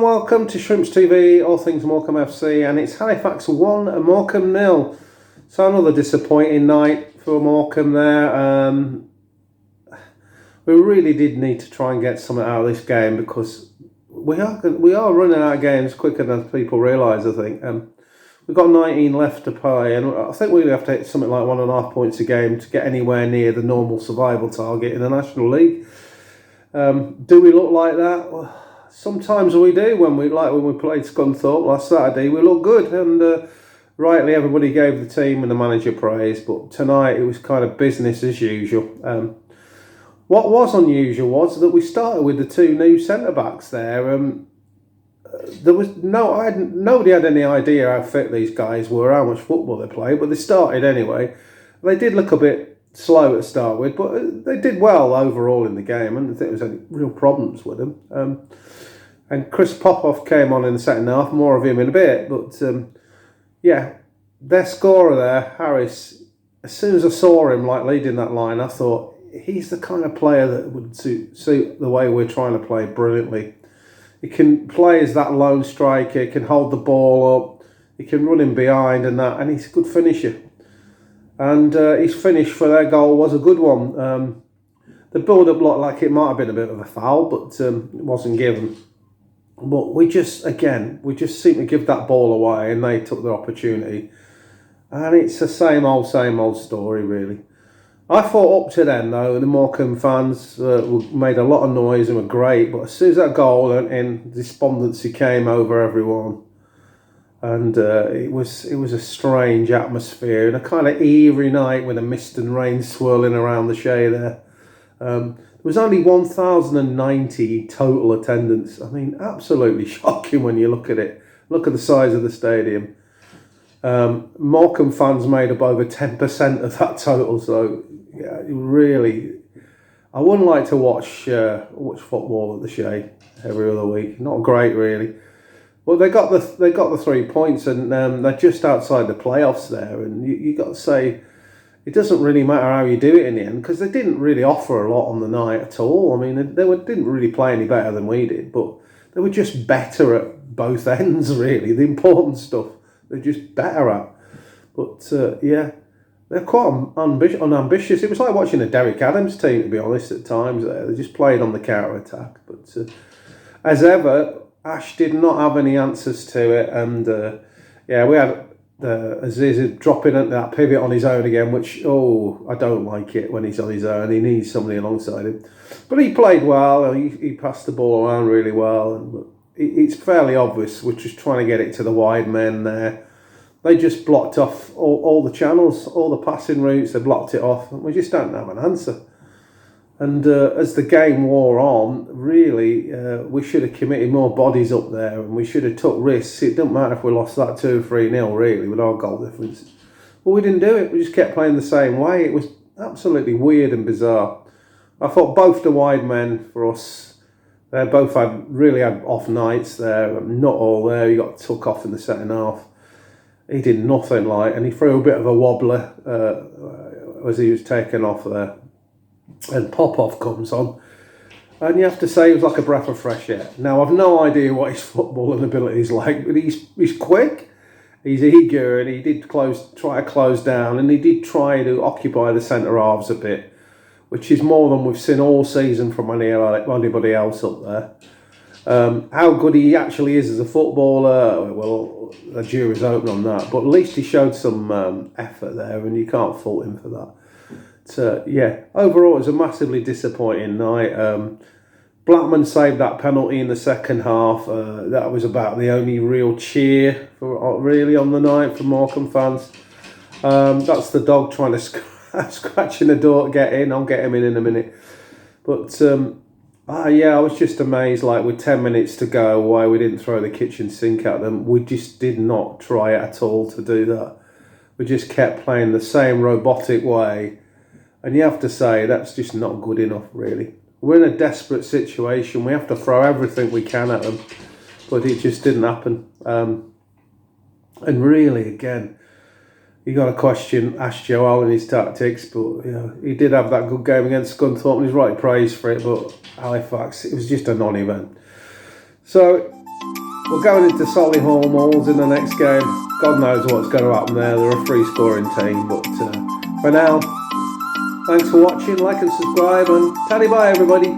welcome to Shrimps TV, all things Morecambe FC, and it's Halifax 1 and Morecambe 0. So another disappointing night for Morecambe there. We really did need to try and get something out of this game because we are running out of games quicker than people realise, I think. We've got 19 left to play, and I think we have to hit something like 1.5 points a game to get anywhere near the normal survival target in the National League. Do we look like that? Well, sometimes we do. When we played Scunthorpe last Saturday, we looked good, and rightly everybody gave the team and the manager praise. But tonight it was kind of business as usual. What was unusual was that we started with the two new centre backs there. There was nobody had any idea how fit these guys were, how much football they played, but they started anyway. They did look a bit slow to start with, but they did well overall in the game. I didn't think there was any real problems with them. And Chris Popoff came on in the second half, more of him in a bit. But yeah, their scorer there, Harris, as soon as I saw him leading that line, I thought he's the kind of player that would suit the way we're trying to play brilliantly. He can play as that lone striker, he can hold the ball up, he can run in behind and he's a good finisher. And his finish for their goal was a good one. The build-up looked like it might have been a bit of a foul, but it wasn't given. But we just seemed to give that ball away, and they took their opportunity. And it's the same old story, really. I thought up to then, though, the Morecambe fans made a lot of noise and were great, but as soon as that goal went in, despondency came over everyone. And it was a strange atmosphere and a kind of eerie night with the mist and rain swirling around the Shay there. There was only 1,090 total attendance. I mean, absolutely shocking when you look at it. Look at the size of the stadium. Morecambe fans made up over 10% of that total, so yeah, really, I wouldn't like to watch football at the Shay every other week. Not great, really. Well, they got the 3 points, and they're just outside the playoffs there. And you got to say, it doesn't really matter how you do it in the end, because they didn't really offer a lot on the night at all. I mean, they didn't really play any better than we did, but they were just better at both ends, really. The important stuff they're just better at. But yeah, they're quite unambitious. It was like watching a Derek Adams team, to be honest, at times. They just played on the counter-attack. But as ever, Ash did not have any answers to it, and yeah, we had Aziz dropping at that pivot on his own again, which, I don't like it when he's on his own. He needs somebody alongside him. But he played well, he passed the ball around really well, and it's fairly obvious we're just trying to get it to the wide men there. They just blocked off all the channels, all the passing routes, they blocked it off, and we just don't have an answer. And as the game wore on, really, we should have committed more bodies up there, and we should have took risks. It doesn't matter if we lost that 2-3-0, really, with our goal difference. But we didn't do it. We just kept playing the same way. It was absolutely weird and bizarre. I thought both the wide men for us, they both had off nights there. Not all there. He got took off in the second half. He did nothing and he threw a bit of a wobbler as he was taken off there. And Popoff comes on, and you have to say it was like a breath of fresh air. Now, I've no idea what his footballing ability is like, but he's quick, he's eager, and he did try to close down, and he did try to occupy the centre halves a bit, which is more than we've seen all season from anybody else up there. How good he actually is as a footballer, well, the jury's open on that, but at least he showed some effort there, and you can't fault him for that. Yeah, overall it was a massively disappointing night. Blackman saved that penalty in the second half. That was about the only real cheer really on the night for Morecambe fans. That's the dog trying to scratching the door to get in. I'll get him in a minute. But yeah, I was just amazed, with 10 minutes to go, why we didn't throw the kitchen sink at them. We just did not try at all to do that. We just kept playing the same robotic way. And you have to say, that's just not good enough, really. We're in a desperate situation. We have to throw everything we can at them. But it just didn't happen. And really, again, you got to question Ash Joel and his tactics. But he did have that good game against Scunthorpe, and he's rightly praised for it. But Halifax, it was just a non-event. So We're going into Solihull Moors in the next game. God knows what's going to happen there. They're a free scoring team. But for now, thanks for watching. Like and subscribe, and tally bye everybody.